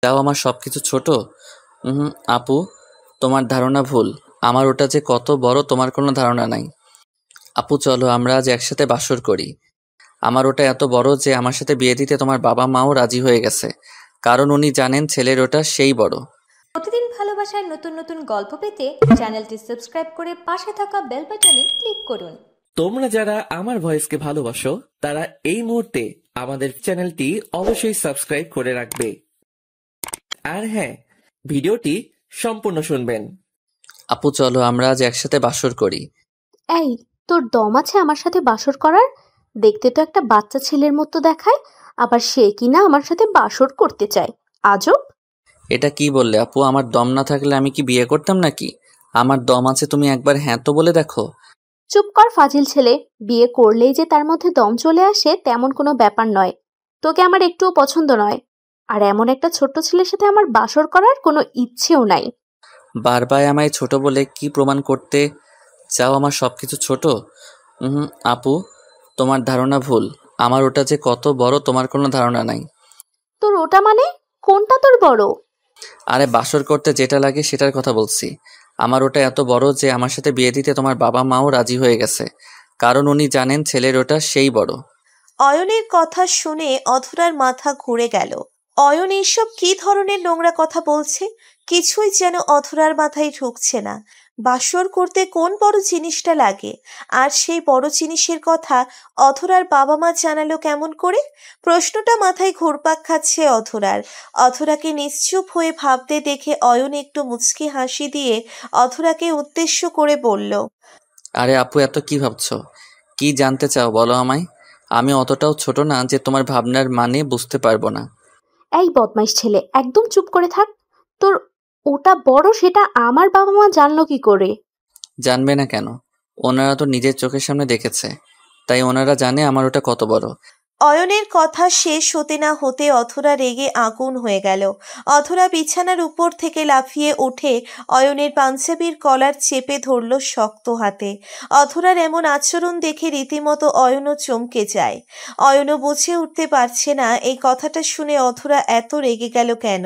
তাও আমার সবকিছু ছোট। আপু, তোমার ধারণা ভুল। আমার ওটা যে কত বড় তোমার কোনো ধারণা নাই। আপু চলো আমরা আজ একসাথে বাসর করি। আমার ওটা এত বড় যে আমার সাথে বিয়ে দিতে তোমার বাবা মাও রাজি হয়ে গেছে, কারণ উনি জানেন ছেলের ওটা সেই বড়। প্রতিদিন ভালোবাসার নতুন নতুন গল্প পেতে চ্যানেলটি সাবস্ক্রাইব করে পাশে থাকা বেল বাটনে ক্লিক করুন। তোমরা যারা আমার ভয়েসকে ভালোবাসো তারা এই মুহূর্তে আমাদের চ্যানেলটি অবশ্যই সাবস্ক্রাইব করে রাখবে। আর হ্যাঁ, ভিডিওটি সম্পূর্ণ শুনবেন। আপু চলো আমরা আজ একসাথে বাসর করি। এই, তোর দম আছে আমার সাথে বাসর করার? দেখতে তো একটা বাচ্চা ছেলের মতো দেখায়, আবার সে কিনা আমার সাথে বাসর করতে চায়। আজব। এটা কি বললে আপু? আমার দম না থাকলে আমি কি বিয়ে করতাম নাকি? আমার দম আছে, তুমি একবার হ্যাঁ তো বলে দেখো। চুপ কর ফাজিল ছেলে। বিয়ে করলেই যে তার মধ্যে দম চলে আসে তেমন কোনো ব্যাপার নয়। তোকে আমার একটুও পছন্দ নয়, আর এমন একটা ছোট্ট ছেলের সাথে আমার বাসর করার কোনো ইচ্ছেও নাই। বারবার আমায় ছোট বলে কি প্রমাণ করতে চাও আমার সবকিছু ছোট? আপু, তোমার ধারণা ভুল। আমার ওটা যে কত বড় তোমার কোনো ধারণা নাই। তোর ওটা মানে? কোনটা তোর বড়? আরে বাসর করতে যেটা লাগে সেটার কথা বলছি। আমার ওটা এত বড় যে আমার সাথে বিয়ে দিতে তোমার বাবা মাও রাজি হয়ে গেছে, কারণ উনি জানেন ছেলের ওটা সেই বড়। অয়নের কথা শুনে অধরার মাথা ঘুরে গেল। অয়ন এইসব কি ধরনের নোংরা কথা বলছে? কিছুই যেন অধরার মাথায় ঢুকছে না। বাসর করতে কোন বড় জিনিসটা লাগে? আর সেই বড় জিনিসের কথা অধরার বাবা মা জানালো কেমন করে? প্রশ্নটা মাথায় ঘুরপাক খাচ্ছে অধরার। অধরাকে নিশ্চুপ হয়ে ভাবতে দেখে অয়ন একটু মুচকি হাসি দিয়ে অধরাকে উদ্দেশ্য করে বলল, আরে আপু, এত কি ভাবছো? কি জানতে চাও বলো আমায়। আমি অতটাও ছোট না যে তোমার ভাবনার মানে বুঝতে পারবো না। এই বদমাইশ ছেলে, একদম চুপ করে থাক। তোর ওটা বড় সেটা আমার বাবা মা জানলো কি করে? জানবে না কেন? ওনারা তো নিজের চোখের সামনে দেখেছে, তাই ওনারা জানে আমার ওটা কত বড়। অয়নের কথা শেষ হতে না হতে অধরা রেগে আগুন হয়ে গেল। অধরা বিছানার উপর থেকে লাফিয়ে উঠে অয়নের পাঞ্জাবির কলার চেপে ধরল শক্ত হাতে। অধরার এমন আচরণ দেখে রীতিমতো অয়নও চমকে যায়। অয়নও বুঝে উঠতে পারছে না এই কথাটা শুনে অধরা এত রেগে গেল কেন।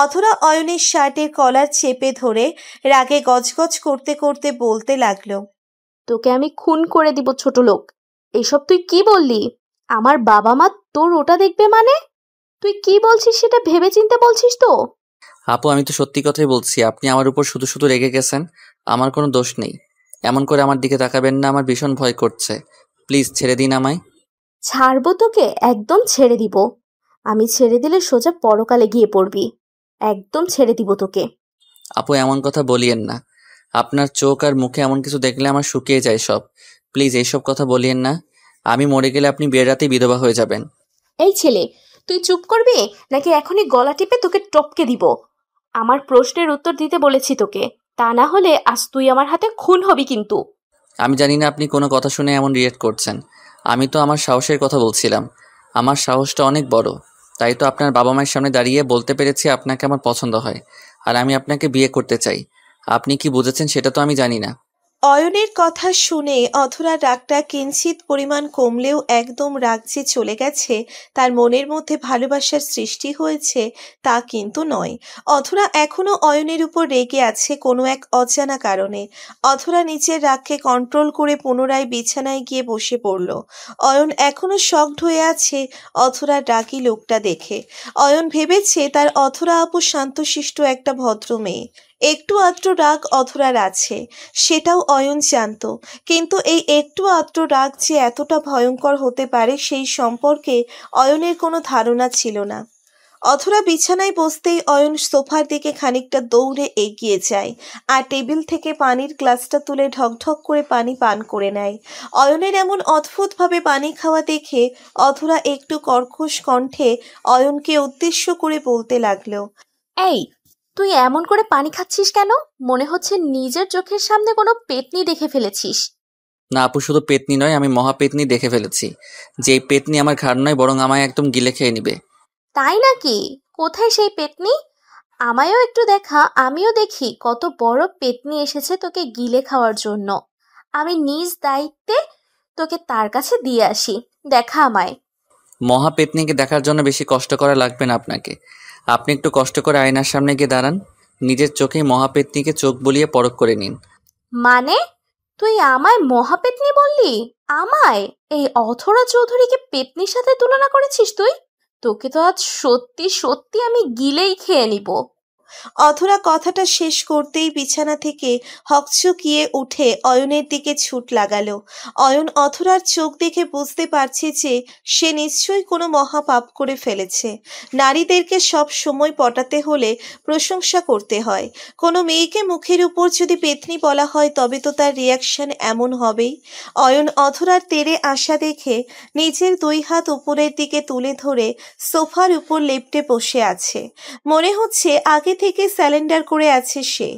অধরা অয়নের শার্টের কলার চেপে ধরে রাগে গজগজ করতে করতে বলতে লাগলো, তোকে আমি খুন করে দিব ছোট লোক। এইসব তুই কি বললি? আমার বাবা মা তোর ওটা দেখবে মানে? তুই কি বলছিস সেটা ভেবে চিন্তে বলছিস তো? আপু, আমি তো সত্যি কথাই বলছি। আপনি আমার উপর শুধু শুধু রেগে গেছেন। আমার কোনো দোষ নেই। এমন করে আমার দিকে তাকাবেন না, আমার ভীষণ ভয় করছে। প্লিজ ছেড়ে দিন আমায়। ছাড়বো তোকে? একদম ছেড়ে দিব। আমি ছেড়ে দিলে সোজা পরকালে গিয়ে পড়বি। একদম ছেড়ে দিব তোকে। আপু, এমন কথা বলিয়েন না। আপনার চোখ আর মুখে এমন কিছু দেখলে আমার শুকিয়ে যায় সব। প্লিজ এইসব কথা বলিয়েন না। আমি মরে গেলে আপনি বিয়ের রাতেই বিধবা হয়ে যাবেন। এই ছেলে, তুই চুপ করবি নাকি এখনই গলা টিপে তোকে টপকে দিব? আমার প্রশ্নের উত্তর দিতে বলেছি তোকে, তা না হলে আজ তুই আমার হাতে খুন হবি কিন্তু। আমি জানি না আপনি কোনো কথা শুনে এমন রিয়েক্ট করছেন। আমি তো আমার সাহসের কথা বলছিলাম। আমার সাহসটা অনেক বড়। তাই তো আপনার বাবা মায়ের সামনে দাঁড়িয়ে বলতে পেরেছি আপনাকে আমার পছন্দ হয়, আর আমি আপনাকে বিয়ে করতে চাই। আপনি কি বুঝেছেন সেটা তো আমি জানি না। অয়নের কথা শুনে অধরার রাগটা কিঞ্চিত পরিমাণ কমলেও একদম রাগ যে চলে গেছে, তার মনের মধ্যে ভালোবাসার সৃষ্টি হয়েছে, তা কিন্তু নয়। অধরা এখনো অয়নের উপর রেগে আছে কোনো এক অজানা কারণে। অধরা নিজের রাগকে কন্ট্রোল করে পুনরায় বিছানায় গিয়ে বসে পড়ল। অয়ন এখনো শকড হয়ে আছে অধরার রাগী লোকটা দেখে। অয়ন ভেবেছে তার অধরা আপু শান্তশিষ্ট একটা ভদ্র মেয়ে। একটু আধটু রাগ অধরার আছে, সেটাও অয়ন জানত, কিন্তু এই একটু আধটু রাগ যে এতটা ভয়ঙ্কর হতে পারে সেই সম্পর্কে অয়নের কোনো ধারণা ছিল না। অধরা বিছানায় বসতেই অয়ন সোফার দিকে খানিকটা দৌড়ে এগিয়ে যায় আর টেবিল থেকে পানির গ্লাসটা তুলে ঢকঢক করে পানি পান করে নেয়। অয়নের এমন অদ্ভুতভাবে পানি খাওয়া দেখে অধরা একটু কর্কশ কণ্ঠে অয়নকে উদ্দেশ্য করে বলতে লাগলো, এই, তুই এমন করে পানি খাচ্ছিস কেন? মনে হচ্ছে নিজের চোখের সামনে কোনো পেতনি দেখে ফেলেছিস। না আপু, শুধু পেতনি নয়, আমি মহা পেতনি দেখে ফেলেছি। যে এই পেতনি আমার ঘাড় নয়, বরং আমায় একদম গিলে খেয়ে নিবে। তাই নাকি? কোথায় সেই পেতনি? আমায়ও একটু দেখা, আমিও দেখি কত বড় পেতনি এসেছে তোকে গিলে খাওয়ার জন্য। আমি নিজ দায়িত্বে তোকে তার কাছে দিয়ে আসি। দেখা আমায়। মহা পেতনিকে দেখার জন্য বেশি কষ্ট করা লাগবে না আপনাকে। আপনি একটু কষ্ট করে আয়নার সামনে গিয়ে দাঁড়ান, নিজের চোখেই মহাপেত্নীকে চোখ বুলিয়ে পরখ করে নিন। মানে তুই আমায় মহাপেতনি বললি? আমায়? এই অথরা চৌধুরীকে পেতনির সাথে তুলনা করেছিস তুই? তোকে তো আজ সত্যি সত্যি আমি গিলেই খেয়ে নিব। অধরা কথাটা শেষ করতেই বিছানা থেকে হকচকিয়ে উঠে অয়নের দিকে ছুট লাগালো। অয়ন অধরার চোখ দেখে বুঝতে পারছে যে সে নিশ্চয়ই কোনো মহাপাপ করে ফেলেছে। নারীদেরকে সব সময় পটাতে হলে প্রশংসা করতে হয়। কোনো মেয়েকে মুখের উপর যদি পেতনি বলা হয় তবে তো তার রিয়াকশন এমন হবেই। অয়ন অধরার তেড়ে আসা দেখে নিজের 2 হাত উপরের দিকে তুলে ধরে সোফার উপর লেপ্টে বসে আছে। মনে হচ্ছে আগে থেকে স্যালেন্ডার করে আছে সে।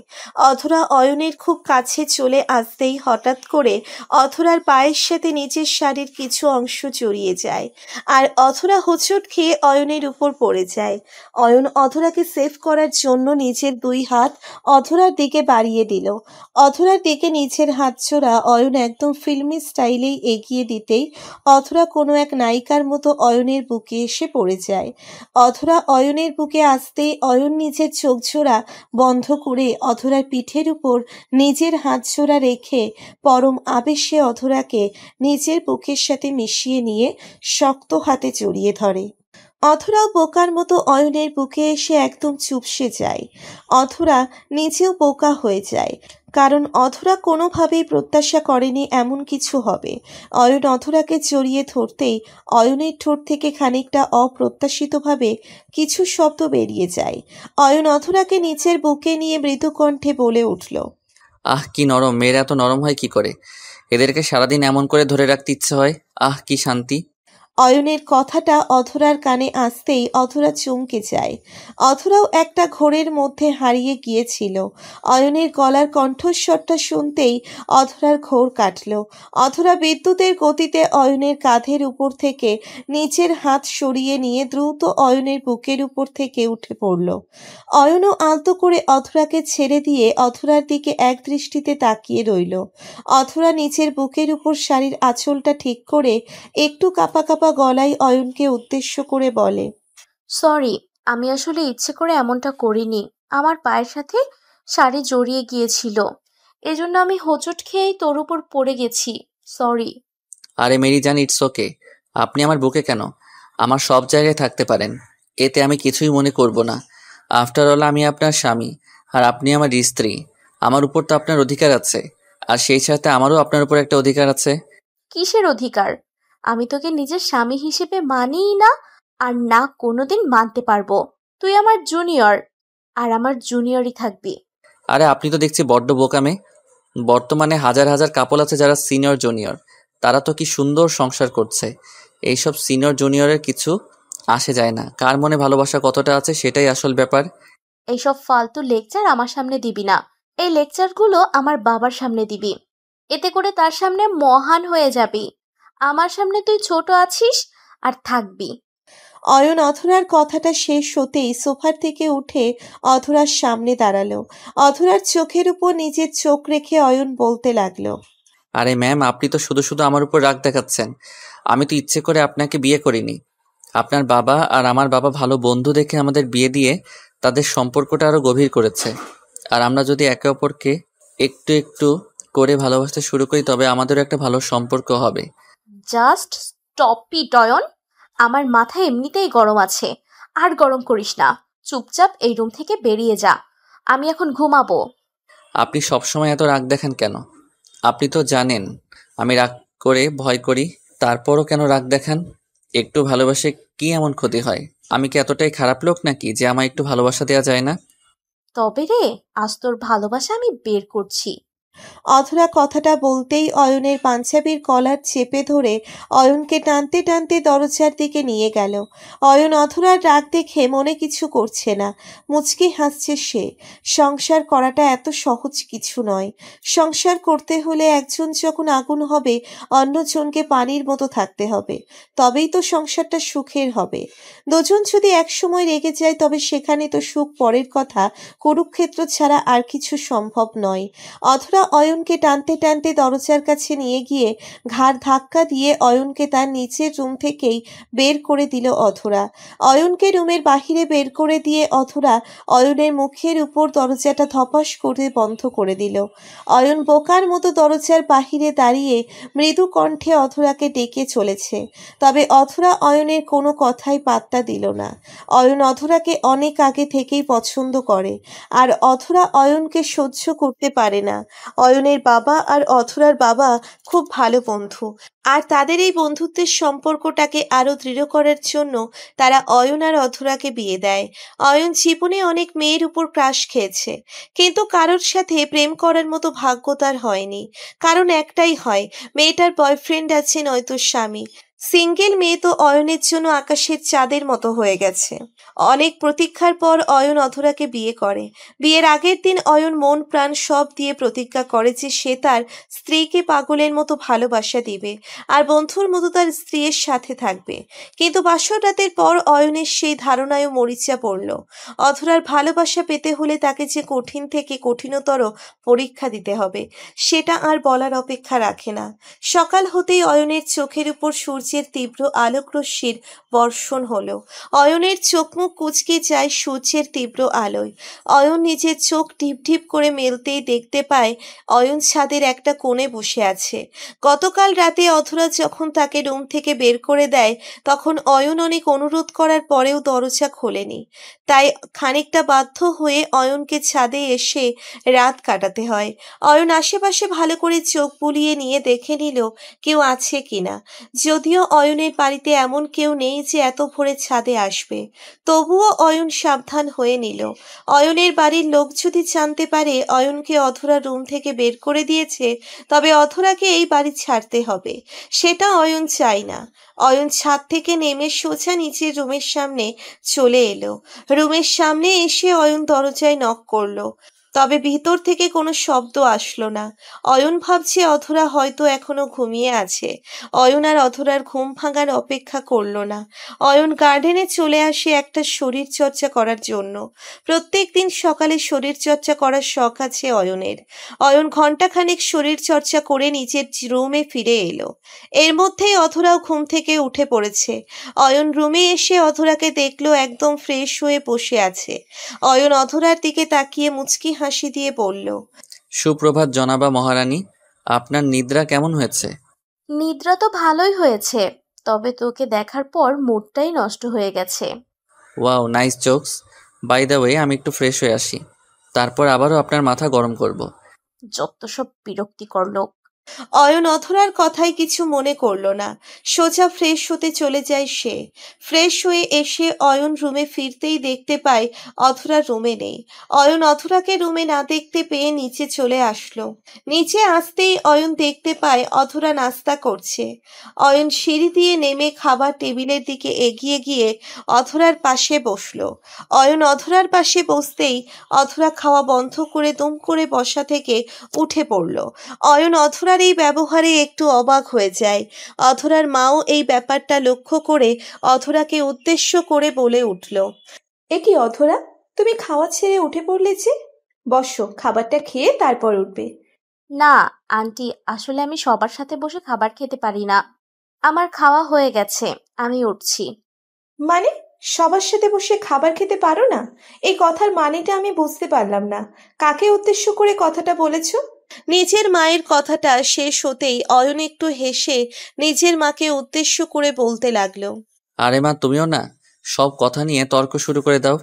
অধরা অয়নের খুব কাছে চলে আসতেই হঠাৎ করে অধরার পায়ের সাথে নিচের শাড়ির কিছু অংশ জড়িয়ে যায়, আর অধরা হোঁচট খেয়ে অয়নের উপর পড়ে যায়। অয়ন অধরাকে সেভ করার জন্য নিজের 2 হাত অধরার দিকে বাড়িয়ে দিল। অধরার দিকে নিচের হাত জোড়া অয়ন একদম ফিল্মি স্টাইলেই এগিয়ে দিতেই অধরা কোনো এক নায়িকার মতো অয়নের বুকে এসে পড়ে যায়। অধরা অয়নের বুকে আসতেই অয়ন নিজের চোখ জোড়া বন্ধ করে অধরার পিঠের উপর নিজের হাত জোড়া রেখে পরম আবেশে অধরাকে নিজের বুকের সাথে মিশিয়ে নিয়ে শক্ত হাতে জড়িয়ে ধরে। অধরাও বোকার মতো অয়নের বুকে এসে একদম চুপসে যায়। অধরা নিজেও বোকা হয়ে যায়, কারণ অধরা কোনোভাবেই প্রত্যাশা করেনি এমন কিছু হবে। অয়ন অধরাকে জড়িয়ে ধরতেই অয়নের ঠোঁট থেকে খানিকটা অপ্রত্যাশিতভাবে কিছু শব্দ বেরিয়ে যায়। অয়ন অধরাকে নিচের বুকে নিয়ে মৃদু কণ্ঠে বলে উঠল, আহ কি নরম, মেয়েরা এত নরম হয় কি করে? এদেরকে সারাদিন এমন করে ধরে রাখতে ইচ্ছে হয়। আহ কি শান্তি। অয়নের কথাটা অধরার কানে আসতেই অধরা চমকে যায়। অধরাও একটা ঘোরের মধ্যে হারিয়ে গিয়েছিল। অয়নের গলার কণ্ঠস্বরটা শুনতেই অধরার ঘোর কাটল। অধরা বিদ্যুতের গতিতে অয়নের কাঁধের উপর থেকে নিচের হাত সরিয়ে নিয়ে দ্রুত অয়নের বুকের উপর থেকে উঠে পড়ল। অয়নও আলতো করে অধরাকে ছেড়ে দিয়ে অধরার দিকে এক দৃষ্টিতে তাকিয়ে রইল। অধরা নিচের বুকের উপর শাড়ির আঁচলটা ঠিক করে একটু কাঁপা কাঁপা গলায় অয়নকে উদ্দেশ্য করে বলে, সরি, আমি আসলে ইচ্ছে করে এমনটা করিনি। আমার পায়ের সাথে শাড়ি জড়িয়ে গিয়েছিল, এজন্য আমি হোঁচট খেয়েই তোর উপর পড়ে গেছি। সরি। আরে মেরি জান, ইটস ওকে। আপনি আমার বুকে কেন, আমার সব জায়গায় থাকতে পারেন, এতে আমি কিছুই মনে করব না। আফটার অল আমি আপনার স্বামী, আর আপনি আমার স্ত্রী। আমার উপর তো আপনার অধিকার আছে, আর সেই সাথে আমারও আপনার উপর একটা অধিকার আছে। কিসের অধিকার? আমি তোকে নিজের স্বামী হিসেবে মানিই না, আর না কোনোদিন মানতে পারবো। তুই আমার জুনিয়র, আর আমার জুনিয়রই থাকবি। আরে আপনি তো দেখছি বড্ড বোকামে। বর্তমানে হাজার হাজার কাপল আছে যারা সিনিয়র জুনিয়র, তারা তো কি সুন্দর সংসার করছে। এইসব সিনিয়র জুনিয়রের কিছু আসে যায় না, কার মনে ভালোবাসা কতটা আছে সেটাই আসল ব্যাপার। এইসব ফালতু লেকচার আমার সামনে দিবি না। এই লেকচারগুলো আমার বাবার সামনে দিবি, এতে করে তার সামনে মহান হয়ে যাবি। আমার সামনে তুই ছোট আছিস আর থাকবি। অয়ন অধরার কথাটা শেষ হতেই সোফার থেকে উঠে অধরার সামনে দাঁড়ালো। অধরার চোখের উপর নিজের চোখ রেখে অয়ন বলতে লাগলো, আরে ম্যাম, আপনি তো শুধু শুধু আমার উপর রাগ দেখাচ্ছেন। আমি তো ইচ্ছে করে আপনাকে বিয়ে করিনি। আপনার বাবা আর আমার বাবা ভালো বন্ধু দেখে আমাদের বিয়ে দিয়ে তাদের সম্পর্কটা আরো গভীর করেছে। আর আমরা যদি একে অপরকে একটু একটু করে ভালোবাসতে শুরু করি তবে আমাদেরও একটা ভালো সম্পর্ক হবে। Just stop it Ayan. আমার মাথা এমনিতেই গরম আছে, আর গরম করিস না। চুপচাপ এই রুম থেকে বেরিয়ে যা, আমি এখন ঘুমাবো। আপনি সবসময় এত রাগ দেখান কেন? আপনি তো জানেন আমি রাগ করে ভয় করি, তারপরও কেন রাগ দেখান? একটু ভালোবাসে কি এমন ক্ষতি হয়? আমি কি এতটাই খারাপ লোক নাকি যে আমায় একটু ভালোবাসা দেওয়া যায় না? তবে রে, আজ তোর ভালোবাসা আমি বের করছি। অধরা কথাটা বলতেই অয়নের পাঞ্জাবির কলার চেপে ধরে অয়নকে টানতে টানতে দরজার দিকে নিয়ে গেল। অয়ন অধরার রাগ দেখে মনে কিছু করছে না, মুচকি হাসছে সে। সংসার করাটা এত সহজ কিছু নয়। সংসার করতে হলে একজন যখন আগুন হবে অন্যজনকে পানির মতো থাকতে হবে, তবেই তো সংসারটা সুখের হবে। দুজন যদি একসময় রেগে যায় তবে সেখানে তো সুখ পরের কথা, কুরুক্ষেত্র ছাড়া আর কিছু সম্ভব নয়। অধরা অয়নকে টানতে টানতে দরজার কাছে নিয়ে গিয়ে ঘাড় ধাক্কা দিয়ে অয়নকে তার নিচের রুম থেকেই বের করে দিল অধরা। অয়নকে রুমের বাহিরে বের করে দিয়ে অধরা অয়নের মুখের উপর দরজাটা ধপাস করে বন্ধ করে দিল। অয়ন বোকার মতো দরজার বাহিরে দাঁড়িয়ে মৃদু কণ্ঠে অধরাকে ডেকে চলেছে, তবে অধরা অয়নের কোনো কথাই পাত্তা দিল না। অয়ন অধরাকে অনেক আগে থেকেই পছন্দ করে, আর অধরা অয়নকে সহ্য করতে পারে না। অয়নের বাবা আর অধরার বাবা খুব ভালো বন্ধু, আর তাদের এই বন্ধুত্বের সম্পর্কটাকে আরো দৃঢ় করার জন্য তারা অয়ন আর অধরাকে বিয়ে দেয়। অয়ন জীবনে অনেক মেয়ের উপর ক্রাশ খেয়েছে, কিন্তু কারোর সাথে প্রেম করার মতো ভাগ্য তার হয়নি। কারণ একটাই হয়, মেয়েটার বয়ফ্রেন্ড আছে নয়তো স্বামী। সিঙ্গেল মেয়ে তো অয়নের জন্য আকাশের চাঁদের মতো হয়ে গেছে। অনেক প্রতীক্ষার পর অয়ন অধরাকে বিয়ে করে। বিয়ের আগের দিন অয়ন মন প্রাণ সব দিয়ে প্রতিজ্ঞা করে যে সে তার স্ত্রীকে পাগলের মতো ভালোবাসা দিবে আর বন্ধুর মতো তার স্ত্রীর সাথে থাকবে। কিন্তু বাসর রাতের পর অয়নের সেই ধারণায়ও মরিচা পড়ল। অধরার ভালোবাসা পেতে হলে তাকে যে কঠিন থেকে কঠিনতর পরীক্ষা দিতে হবে, সেটা আর বলার অপেক্ষা রাখে না। সকাল হতেই অয়নের চোখের উপর সূর্যের তীব্র আলোকরশ্মির বর্ষণ হলো। অয়নের চোখ মুখ কুঁচকে যায় সূর্যের তীব্র আলোয়। অয়ন নিজের চোখ ঢিপ ঢিপ করে মেলতেই দেখতে পায় অয়ন ছাদের একটা কোণে বসে আছে। গতকাল রাতে অধরা যখন তাকে রুম থেকে বের করে দেয়, তখন অয়ন অনেক অনুরোধ করার পরেও দরজা খোলেনি। তাই খানিকটা বাধ্য হয়ে অয়নকে ছাদে এসে রাত কাটাতে হয়। অয়ন আশেপাশে ভালো করে চোখ বুলিয়ে নিয়ে দেখে নিল কেউ আছে কিনা। যদিও অয়নের বাড়িতে এমন কেউ নেই যে এত ভোরে ছাদে আসবে, তবুও অয়ন সাবধান হয়ে নিল। অয়নের বাড়ির লোক যদি জানতে পারে অয়নকে অধরা রুম থেকে বের করে দিয়েছে, তবে অধরাকে এই বাড়ি ছাড়তে হবে। সেটা অয়ন চায় না। অয়ন ছাদ থেকে নেমে সোজা নিচের রুমের সামনে চলে এলো। রুমের সামনে এসে অয়ন দরজায় নক করলো, তবে ভিতর থেকে কোনো শব্দ আসলো না। অয়ন ভাবছে অধরা হয়তো এখনো ঘুমিয়ে আছে। অয়ন আর অধরার ঘুম ভাঙার অপেক্ষা করলো না। অয়ন গার্ডেনে চলে আসে একটা শরীর চর্চা করার জন্য। প্রত্যেক দিন সকালে শরীর চর্চা করার শখ আছে অয়নের। অয়ন ঘন্টাখানেক শরীর চর্চা করে নিজের রুমে ফিরে এলো। এর মধ্যেই অধরাও ঘুম থেকে উঠে পড়েছে। অয়ন রুমে এসে অধরাকে দেখলো একদম ফ্রেশ হয়ে বসে আছে। অয়ন অধরার দিকে তাকিয়ে মুচকি হাসি দিয়ে বলল, সুপ্রভাত জনাবা মহারানী, আপনার নিদ্রা কেমন হয়েছে? নিদ্রা তো ভালোই হয়েছে, তবে তোকে দেখার পর মুডটাই নষ্ট হয়ে গেছে। Wow, nice jokes. By the way, আমি একটু ফ্রেশ হয়ে আসি, তারপর আবারও আপনার মাথা গরম করব। যত সব বিরক্তিকর লোক। অয়ন অধরার কথাই কিছু মনে করলো না। সোজা ফ্রেশ হতে চলে যায় সে। ফ্রেশ হয়ে এসে অয়ন রুমে ফিরতেই দেখতে পায় অধরা রুমে নেই। অয়ন অধরাকে রুমে না দেখতে পেয়ে নিচে চলে আসলো। নিচে আসতেই অয়ন দেখতে পায় অধরা নাস্তা করছে। অয়ন সিঁড়ি দিয়ে নেমে খাবার টেবিলের দিকে এগিয়ে গিয়ে অধরার পাশে বসলো। অয়ন অধরার পাশে বসতেই অধরা খাওয়া বন্ধ করে দুম করে বসা থেকে উঠে পড়ল। অয়ন অধরার এই ব্যবহারে একটু অবাক হয়ে যায়। অধরার মাও এই ব্যাপারটা লক্ষ্য করে অধরাকে উদ্দেশ্য করে বলে উঠল, এ কি অধরা, তুমি খাওয়া ছেড়ে উঠে পড়লে যে? বসো, খাবারটা খেয়ে তারপর উঠবে। না আন্টি, আসলে আমি সবার সাথে বসে খাবার খেতে পারি না। আমার খাওয়া হয়ে গেছে, আমি উঠছি। মানে সবার সাথে বসে খাবার খেতে পারো না? এই কথার মানেটা আমি বুঝতে পারলাম না। কাকে উদ্দেশ্য করে কথাটা বলেছো? নিজের মায়ের কথাটা শেষ হতেই অয়ন একটু হেসে নিজের মাকে উদ্দেশ্য করে বলতে লাগলো, আরে মা, তুমিও না সব কথা নিয়ে তর্ক শুরু করে দাও।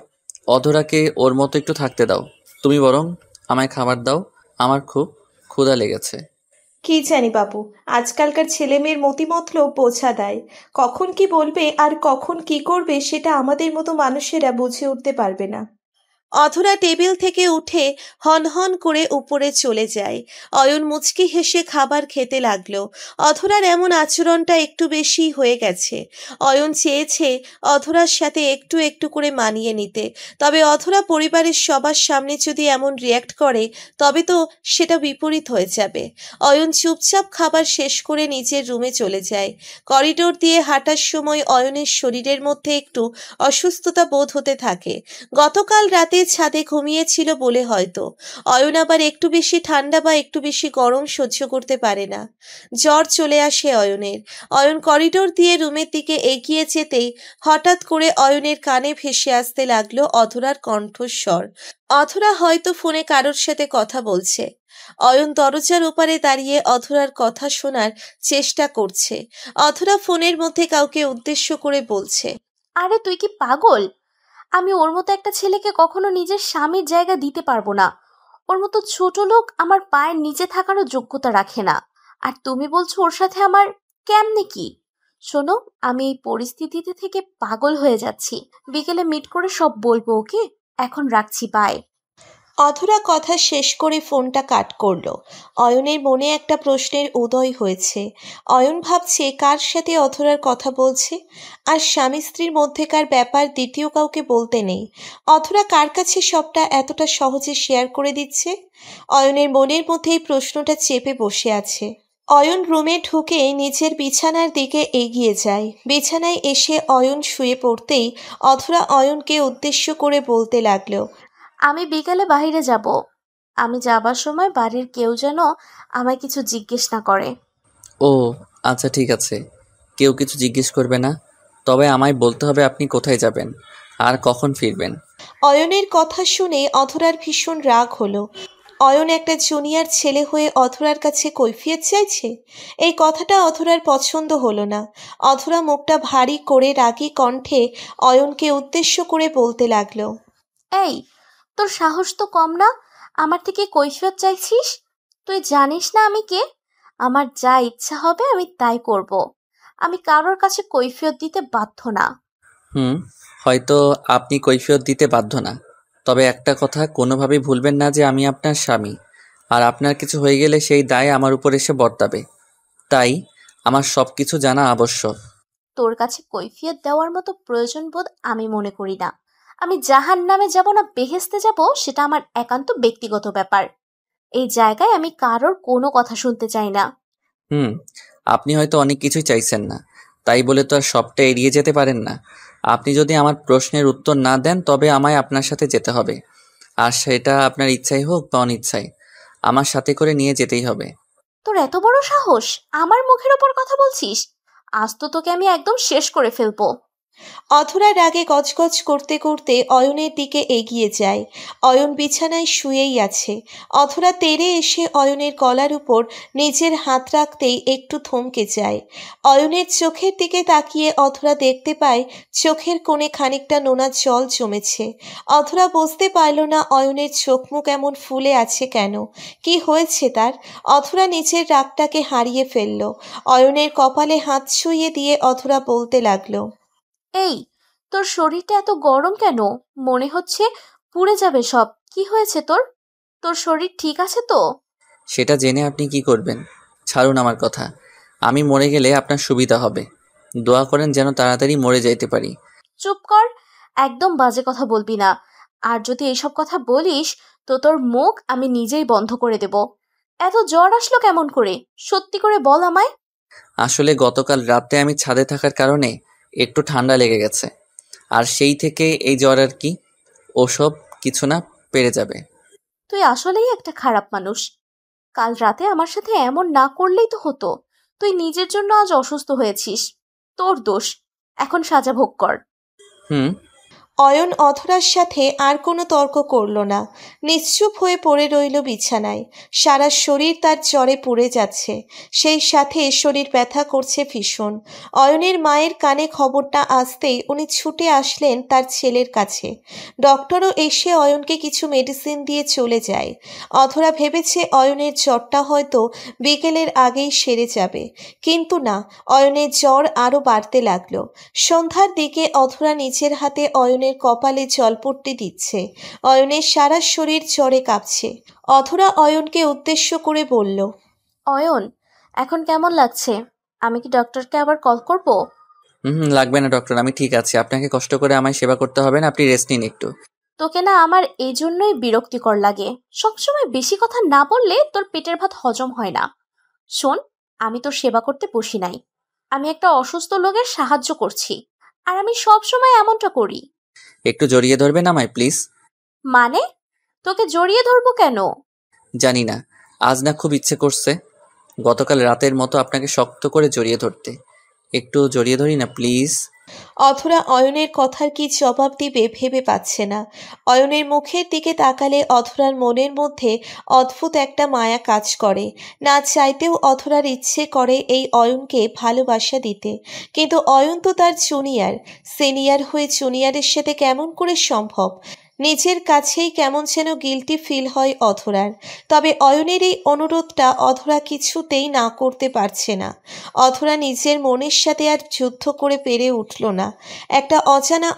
অধরাকে ওর মতো একটু থাকতে দাও। তুমি বরং আমায় খাবার দাও, আমার খুব ক্ষুধা লেগেছে। কি জানি বাবু, আজকালকার ছেলে মেয়ের মতিমতলব বোঝা দেয়। কখন কি বলবে আর কখন কি করবে সেটা আমাদের মতো মানুষেরা বুঝে উঠতে পারবে না। অধরা টেবিল থেকে উঠে হন হন করে উপরে চলে যায়। অয়ন মুচকি হেসে খাবার খেতে লাগলো। অধরার এমন আচরণটা একটু বেশি হয়ে গেছে। অয়ন চেয়েছে অধরার সাথে একটু একটু করে মানিয়ে নিতে, তবে অধরা পরিবারের সবার সামনে যদি এমন রিয়্যাক্ট করে তবে তো সেটা বিপরীত হয়ে যাবে। অয়ন চুপচাপ খাবার শেষ করে নিজের রুমে চলে যায়। করিডোর দিয়ে হাঁটার সময় অয়নের শরীরের মধ্যে একটু অসুস্থতা বোধ হতে থাকে। গতকাল রাতে দিয়ে ছাদে ঘুমিয়েছিল বলে হয়তো। অয়ন আবার একটু বেশি ঠান্ডা বা একটু বেশি গরম সহ্য করতে পারে না। জ্বর চলে আসে অয়নের। অয়ন করিডোর দিয়ে রুমের দিকে এগিয়ে যেতেই হঠাৎ করে অয়নের কানে ভেসে আসতে লাগলো অধরার কণ্ঠস্বর। অধরা হয়তো ফোনে কারোর সাথে কথা বলছে। অয়ন দরজার ওপারে দাঁড়িয়ে অধরার কথা শোনার চেষ্টা করছে। অধরা ফোনের মধ্যে কাউকে উদ্দেশ্য করে বলছে, আরে তুই কি পাগল? আমি ওর মতো একটা ছেলেকে কখনো নিজের স্বামীর জায়গা দিতে পারবো না। ওর মতো ছোট লোক আমার পায়ের নিচে থাকারও যোগ্যতা রাখে না। আর তুমি বলছো ওর সাথে আমার কেমনে কি? শোনো, আমি এই পরিস্থিতিতে থেকে পাগল হয়ে যাচ্ছি। বিকেলে মিট করে সব বলবো, ওকে? এখন রাখছি, বাই। অধরা কথা শেষ করে ফোনটা কাট করলো। অয়নের মনে একটা প্রশ্নের উদয় হয়েছে। অয়ন ভাবছে কার সাথে অধরার কথা বলছে, আর স্বামী স্ত্রীর মধ্যেকার ব্যাপার দ্বিতীয় কাউকে বলতে নেই। অধরা কার কাছে সবটা এতটা সহজে শেয়ার করে দিচ্ছে? অয়নের মনের মধ্যে এই প্রশ্নটা চেপে বসে আছে। অয়ন রুমে ঢুকে নিজের বিছানার দিকে এগিয়ে যায়। বিছানায় এসে অয়ন শুয়ে পড়তেই অধরা অয়নকে উদ্দেশ্য করে বলতে লাগলো, আমি বিকেলে বাইরে যাব। আমি যাবার সময় বাড়ির কেউ যেন আমায় কিছু জিজ্ঞেস না করে। ও আচ্ছা, ঠিক আছে, কেউ কিছু জিজ্ঞেস করবে না। তবে আমায় বলতে হবে আপনি কোথায় যাবেন আর কখন ফিরবেন। অয়নের কথা শুনে অধরার ভীষণ রাগ হলো। অয়ন একটা জুনিয়র ছেলে হয়ে অধরার কাছে কৈফিয়ত চাইছে। এই কথাটা অধরার পছন্দ হলো না। অধরা মুখটা ভারী করে রাগী কণ্ঠে অয়নকে উদ্দেশ্য করে বলতে লাগলো, এই, তোর সাহস তো কম না? আমার থেকে কৈফিয়ত চাইছিস? তুই জানিস না আমি কে? আমার যা ইচ্ছা হবে আমি তাই করব। আমি কারোর কাছে কৈফিয়ত দিতে বাধ্য না। হয়তো আপনি কৈফিয়ত দিতে বাধ্য না, তবে একটা কথা কোনোভাবেই ভুলবেন না যে আমি আপনার স্বামী, আর আপনার কিছু হয়ে গেলে সেই দায় আমার উপর এসে বর্তাবে। তাই আমার সব কিছু জানা আবশ্যক। তোর কাছে কৈফিয়ত দেওয়ার মতো প্রয়োজন বোধ আমি মনে করি না। আমি জাহান্নামে যাব না বেহেশতে যাব সেটা আমার একান্ত ব্যক্তিগত ব্যাপার। এই জায়গায় আমি কারোর কোনো কথা শুনতে চাই না। আপনি হয়তো অনেক কিছুই চাইছেন না, তাই বলে তো আর সবটা এড়িয়ে যেতে পারেন না। আপনি যদি আমার প্রশ্নের উত্তর না দেন তবে আমায় আপনার সাথে যেতে হবে, আর সেটা আপনার ইচ্ছাই হোক বা অনিচ্ছাই, আমার সাথে করে নিয়ে যেতেই হবে। তোর এত বড় সাহস, আমার মুখের ওপর কথা বলছিস? আজ তো তোকে আমি একদম শেষ করে ফেলবো। অধরা রাগে গজগজ করতে করতে অয়নের দিকে এগিয়ে যায়। অয়ন বিছানায় শুয়েই আছে। অধরা তেড়ে এসে অয়নের গলার উপর নিজের হাত রাখতেই একটু থমকে যায়। অয়নের চোখের দিকে তাকিয়ে অধরা দেখতে পায় চোখের কোণে খানিকটা নোনা জল জমেছে। অধরা বুঝতে পারল না অয়নের চোখ মুখ এমন ফুলে আছে কেন, কি হয়েছে তার। অধরা নিজের রাগটাকে হারিয়ে ফেলল। অয়নের কপালে হাত ছুঁয়ে দিয়ে অধরা বলতে লাগলো, এই, তোর শরীরটা এত গরম কেন? মনে হচ্ছে পুড়ে যাবে সব। কি হয়েছে তোর? তোর শরীর ঠিক আছে তো? সেটা জেনে আপনি কি করবেন? ছাড়ুন আমার কথা। আমি মরে গেলে আপনার সুবিধা হবে। দোয়া করেন যেন তাড়াতাড়ি মরে যাইতে পারি। চুপ কর, একদম বাজে কথা বলবি না। আর যদি এইসব কথা বলিস তো তোর মুখ আমি নিজেই বন্ধ করে দেব। এত জ্বর আসলো কেমন করে? সত্যি করে বল আমায়। আসলে গতকাল রাতে আমি ছাদে থাকার কারণে একটু ঠান্ডা লেগে গেছে, আর সেই থেকে এই জ্বর আর কি। ওসব কিছু না, পেরে যাবে। তুই আসলেই একটা খারাপ মানুষ। কাল রাতে আমার সাথে এমন না করলেই তো হতো। তুই নিজের জন্য আজ অসুস্থ হয়েছিস, তোর দোষ। এখন সাজা ভোগ কর। হুম অয়ন অধরার সাথে আর কোনো তর্ক করল না। নিশ্চুপ হয়ে পড়ে রইল বিছানায়। সারা শরীর তার জ্বরে পুড়ে যাচ্ছে, সেই সাথে শরীর ব্যথা করছে ভীষণ। অয়নের মায়ের কানে খবরটা আসতেই উনি ছুটে আসলেন তার ছেলের কাছে। ডক্টরও এসে অয়নকে কিছু মেডিসিন দিয়ে চলে যায়। অধরা ভেবেছে অয়নের জ্বরটা হয়তো বিকেলের আগেই সেরে যাবে, কিন্তু না, অয়নের জ্বর আরও বাড়তে লাগলো। সন্ধ্যার দিকে অধরা নিজের হাতে অয়নের কপালে জলপট্টি দিচ্ছে। অয়নের সারা শরীর জ্বরে কাঁপছে। অধরা অয়নকে উদ্দেশ্য করে বলল, অয়ন, এখন কেমন লাগছে? আমি কি ডক্টরকে আবার কল করব? লাগবে না ডক্টর, আমি ঠিক আছি। আপনাকে কষ্ট করে আমায় সেবা করতে হবে না, আপনি রেস্ট নিন একটু। তোকে না আমার এই জন্যই বিরক্তিকর লাগে। সবসময় বেশি কথা না বললে তোর পেটের ভাত হজম হয় না। শোন, আমি তোর সেবা করতে বসি নাই। আমি একটা অসুস্থ লোকের সাহায্য করছি, আর আমি সব সময় এমনটা করি। একটু জড়িয়ে ধরবেন আমায় প্লিজ। মানে? তোকে জড়িয়ে ধরবো কেন? জানি না, আজ না খুব ইচ্ছে করছে গতকাল রাতের মতো আপনাকে শক্ত করে জড়িয়ে ধরতে। একটু জড়িয়ে ধরি না প্লিজ? অথরা অয়নের কথার কি জবাব দিবে ভেবে পাচ্ছে না। অয়নের মুখের দিকে তাকালে অথরার মনের মধ্যে অদ্ভুত একটা মায়া কাজ করে। না চাইতেও অথরার ইচ্ছে করে এই অয়নকে ভালোবাসা দিতে, কিন্তু অয়ন তো তার জুনিয়র। সিনিয়র হয়ে জুনিয়রের সাথে কেমন করে সম্ভব? নিজের কাছেই কেমন যেন গিল্টি ফিল হয় অধরার। তবে অয়নের এই অনুরোধটা অধরা কিছুতেই না করতে পারছে না। অধরা নিজের মনের সাথে আর যুদ্ধ করে পেরে উঠল না। একটা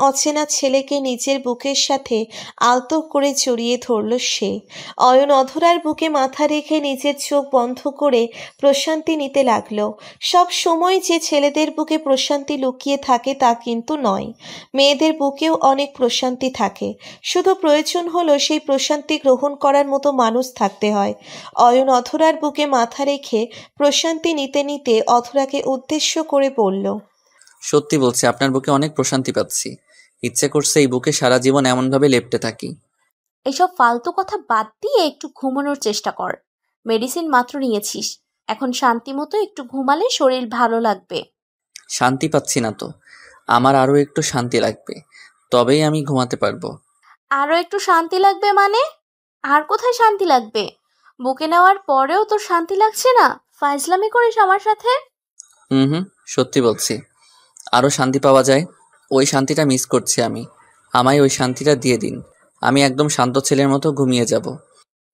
অচেনা ছেলেকে নিজের বুকের সাথে আলতো করে জড়িয়ে ধরল সে। অয়ন অধরার বুকে মাথা রেখে নিজের চোখ বন্ধ করে প্রশান্তি নিতে লাগলো। সব সময় যে ছেলেদের বুকে প্রশান্তি লুকিয়ে থাকে তা কিন্তু নয়। মেয়েদের বুকেও অনেক প্রশান্তি থাকে, শুধু প্রয়োজন হলো সেই প্রশান্তি গ্রহণ করার মতো মানুষ থাকতে হয়। অয়ন অধরার বুকে মাথা রেখে প্রশান্তি নিতে নিতে অধরাকে উদ্দেশ্য করে বলল, সত্যি বলছি, আপনার বুকে অনেক প্রশান্তি পাচ্ছি। ইচ্ছে করছে এই বুকে সারা জীবন এমনভাবে লেপ্টে থাকি। এসব ফালতু কথা বাদ দিয়ে একটু ঘুমানোর চেষ্টা কর। মেডিসিন মাত্র নিয়েছিস, এখন শান্তি মতো একটু ঘুমালে শরীর ভালো লাগবে। শান্তি পাচ্ছি না তো, আমার আরও একটু শান্তি লাগবে, তবেই আমি ঘুমাতে পারবো। আরো একটু শান্তি লাগবে মানে? আর কোথায় শান্তি লাগবে? বুকে নেওয়ার পরেও তোর শান্তি লাগছে না? ফাইজলামি করিস আমার সাথে? হুম, সত্যি বলছি, আরও শান্তি পাওয়া যায়, ওই শান্তিটা মিস করছি আমি। আমায় ওই শান্তিটা দিয়ে দিন, আমি একদম শান্ত ছেলের মতো ঘুমিয়ে যাব।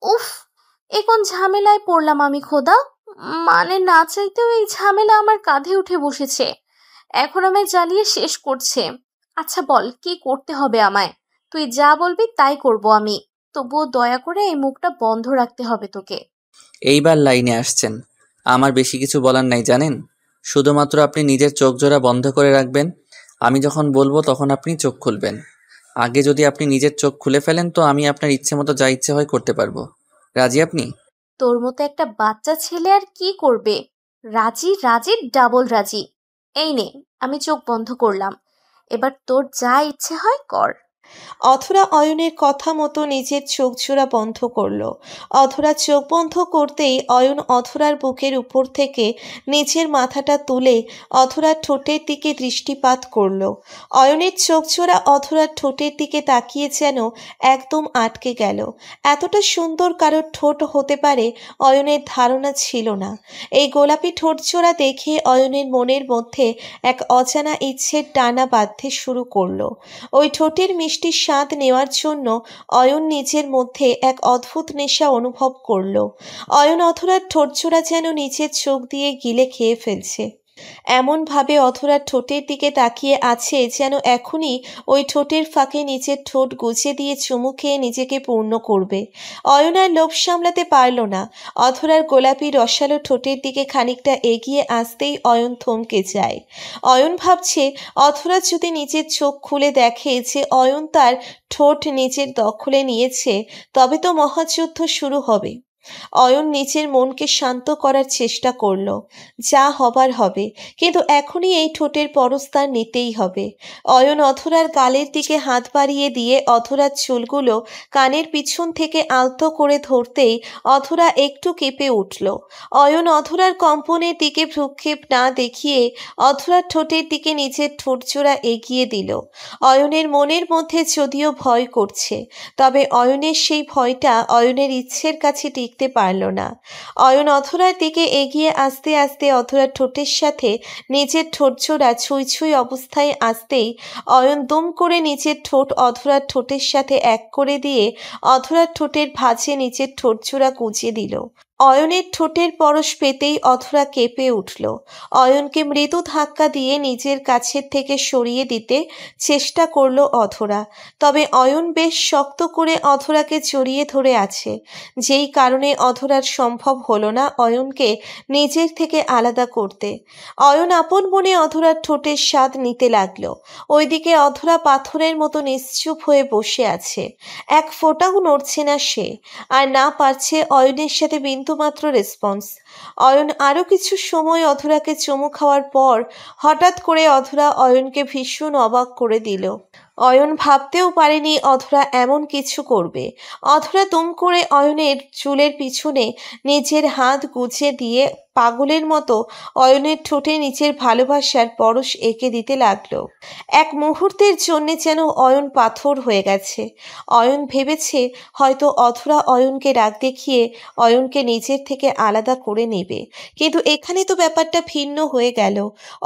উফ, এ কোন ঝামেলায় পড়লাম আমি খোদা! মানে না চাইতেও এই ঝামেলা আমার কাঁধে উঠে বসেছে, এখন আমায় জ্বালিয়ে শেষ করছে। আচ্ছা বল, কি করতে হবে আমায়? তুই যা বলবি তাই করব আমি। তবুও দয়া করে এই মুখটা বন্ধ রাখতে হবে তোকে। এইবার লাইনে আসছেন। আমার বেশি কিছু বলার নাই জানেন, শুধুমাত্র আপনি নিজের চোখ জোড়া বন্ধ করে রাখবেন। আমি যখন বলবো তখন আপনি চোখ খুলবেন। আগে যদি আপনি নিজের চোখ খুলে ফেলেন তো আমি আপনার ইচ্ছে মতো যা ইচ্ছে হয় করতে পারবো। রাজি আপনি? তোর মতো একটা বাচ্চা ছেলে আর কি করবে? রাজি রাজি ডাবল রাজি। এই নে, আমি চোখ বন্ধ করলাম, এবার তোর যা ইচ্ছে হয় কর। অধরা অয়নের কথা মতো নিজের চোখ জোড়া বন্ধ করল। অধরা চোখ বন্ধ করতেই অয়ন অধরার বুকের উপর থেকে নিচের মাথাটা তুলে অধরার ঠোঁটের দিকে দৃষ্টিপাত করল। অয়নের চোখ জোড়া অধরার ঠোঁটের দিকে তাকিয়ে যেন একদম আটকে গেল। এতটা সুন্দর কারোর ঠোঁট হতে পারে অয়নের ধারণা ছিল না। এই গোলাপি ঠোঁট জোড়া দেখে অয়নের মনের মধ্যে এক অজানা ইচ্ছের টানা বাঁধতে শুরু করলো। ওই ঠোঁটের মিষ্টি স্বাদ নেওয়ার জন্য অয়ন নিজের মধ্যে এক অদ্ভুত নেশা অনুভব করল। অয়ন অধরার ঠোঁটজোড়া যেন নিজের চোখ দিয়ে গিলে খেয়ে ফেলছে। এমনভাবে অধরার ঠোঁটের দিকে তাকিয়ে আছে যেন এখনই ওই ঠোঁটের ফাঁকে নিজের ঠোঁট গুজে দিয়ে চুমু খেয়ে নিজেকে পূর্ণ করবে। অয়ন আর লোভ সামলাতে পারল না। অধরার গোলাপি রসালো ঠোঁটের দিকে খানিকটা এগিয়ে আসতেই অয়ন থমকে যায়। অয়ন ভাবছে অধরা যদি নিজের চোখ খুলে দেখে যে অয়ন তার ঠোঁট নিজের দখলে নিয়েছে, তবে তো মহাযুদ্ধ শুরু হবে। অয়ন নিজের মনকে শান্ত করার চেষ্টা করলো। যা হবার হবে, কিন্তু এখনই এই ঠোঁটের পরস্তার নিতেই হবে। অয়ন অধরার গালের দিকে হাত বাড়িয়ে দিয়ে অধরার চুলগুলো কানের পিছন থেকে আলতো করে ধরতেই অধরা একটু কেঁপে উঠল। অয়ন অধরার কম্পনের দিকে ভ্রুক্ষেপ না দেখিয়ে অধরার ঠোঁটের দিকে নিজের ঠোঁটজোড়া এগিয়ে দিল। অয়নের মনের মধ্যে যদিও ভয় করছে, তবে অয়নের সেই ভয়টা অয়নের ইচ্ছের কাছে টিকতে পারল না। অয়ন অধরার দিকে এগিয়ে আসতে আসতে অধরার ঠোঁটের সাথে নিজের ঠোঁটজোড়া ছুঁই ছুঁই অবস্থায় আসতেই অয়ন দুম করে নিজের ঠোঁট অধরার ঠোঁটের সাথে এক করে দিয়ে অধরার ঠোঁটের ভাঁজে নিজের ঠোঁটজোড়া গুঁজে দিল। অয়নের ঠোঁটের পরশ পেতেই অধরা কেঁপে উঠল। অয়নকে মৃদু ধাক্কা দিয়ে নিজের কাছের থেকে সরিয়ে দিতে চেষ্টা করল অধরা, তবে অয়ন বেশ শক্ত করে অধরাকে জড়িয়ে ধরে আছে, যেই কারণে অধরার সম্ভব হলো না অয়নকে নিজের থেকে আলাদা করতে। অয়ন আপন মনে অধরার ঠোঁটের স্বাদ নিতে লাগলো। ওইদিকে অধরা পাথরের মতো নিশ্চুপ হয়ে বসে আছে, এক ফোঁটাও নড়ছে না সে, আর না পারছে অয়নের সাথে বিন্দুমাত্র রেসপন্স। অয়ন আরও কিছু সময় অধরাকে চুমু খাওয়ার পর হঠাৎ করে অধরা অয়নকে ভীষণ অবাক করে দিল। অয়ন ভাবতেও পারেনি অধরা এমন কিছু করবে। অধরা দুম করে অয়নের চুলের পিছনে নিজের হাত গুজে দিয়ে পাগলের মতো অয়নের ঠোঁটে নিজের ভালোবাসার পরশ এঁকে দিতে লাগলো। এক মুহূর্তের জন্যে যেন অয়ন পাথর হয়ে গেছে। অয়ন ভেবেছে হয়তো অধরা অয়নকে রাগ দেখিয়ে অয়নকে নিজের থেকে আলাদা করে নেবে, কিন্তু এখানে তো ব্যাপারটা ভিন্ন হয়ে গেল।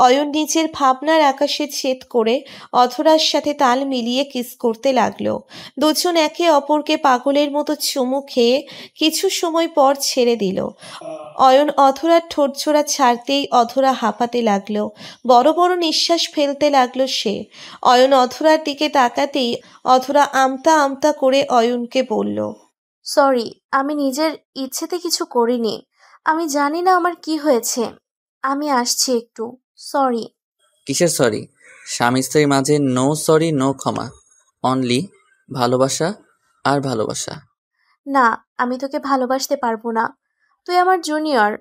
অয়ন নিজের ভাবনার আকাশে ছেদ করে অধরার সাথে তাল মিলিয়ে কিস করতে লাগলো। দুজন একে অপরকে পাগলের মতো চুমু খেয়ে কিছু সময় পর ছেড়ে দিল। অয়ন অধরার ঠোঁটজোড়া ছাড়তেই অধরা হাঁপাতে লাগলো, বড় বড় নিঃশ্বাস ফেলতে লাগলো সে। অয়ন অধরার দিকে তাকাতেই অধরা আমতা আমতা করে অয়নকে বলল, সরি, আমি নিজের ইচ্ছেতে কিছু করিনি। আমি জানি না আমার কি হয়েছে। আমি আসছি একটু। সরি। কিসের সরি? স্বামী স্ত্রীর মাঝে নো সরি নো ক্ষমা, অনলি ভালোবাসা আর ভালোবাসা। না, আমি তোকে ভালোবাসতে পারবো না। তুই আমার জুনিয়র,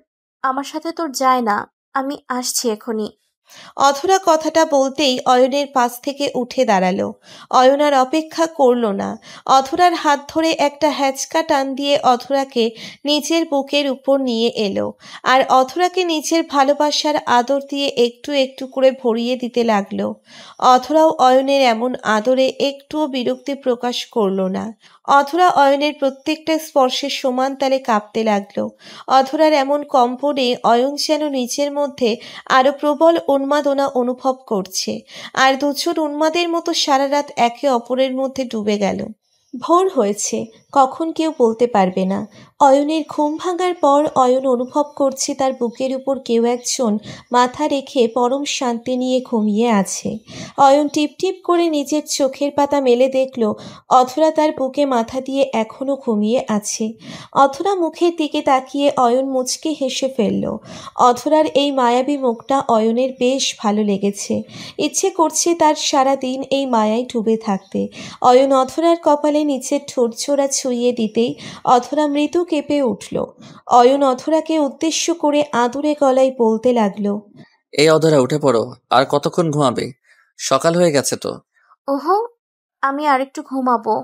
আমার সাথে তোর যায় না। আমি আসছি এখনই। অধরা কথাটা বলতেই অয়নের পাশ থেকে উঠে দাঁড়ালো। অয়ন আর অপেক্ষা করল না। অধরার হাত ধরে একটা হ্যাচকা টান দিয়ে অধরাকে নিজের বুকের উপর নিয়ে এলো, আর অধরাকে নিজের ভালোবাসার আদর দিয়ে একটু একটু করে ভরিয়ে দিতে লাগলো। অধরাও অয়নের এমন আদরে একটুও বিরক্তি প্রকাশ করলো না। অধরা অয়নের প্রত্যেকটা স্পর্শে সমান তালে কাঁপতে লাগলো। অধরার এমন কম্পনে অয়ন যেন নিজের মধ্যে আরো প্রবল উন্মাদনা অনুভব করছে, আর দুজন উন্মাদের মতো সারা রাত একে অপরের মধ্যে ডুবে গেল। ভোর হয়েছে, কখন কেউ বলতে পারবে না। অয়নের ঘুম ভাঙার পর অয়ন অনুভব করছে তার বুকের উপর কেউ একজন মাথা রেখে পরম শান্তি নিয়ে ঘুমিয়ে আছে। অয়ন টিপ টিপ করে নিজের চোখের পাতা মেলে দেখল অধরা তার বুকে মাথা দিয়ে এখনো ঘুমিয়ে আছে। অধরা মুখের দিকে তাকিয়ে অয়ন মুচকে হেসে ফেলল। অধরার এই মায়াবী মুখটা অয়নের বেশ ভালো লেগেছে। ইচ্ছে করছে তার সারা দিন এই মায়ায় ডুবে থাকতে। অয়ন অধরার কপালে নিচের ঠোঁটজোড়া ছুঁয়ে দিতেই অধরা মৃদু কেঁপে উঠল। অয়ন অধরাকে উদ্দেশ্য করে আদুরে গলায় বলতে লাগলো, এই অধরা উঠে পড়ো, আর কতক্ষণ ঘুমাবে? সকাল হয়ে গেছে তো। ওহো, আমি আরেকটু ঘুমাবো।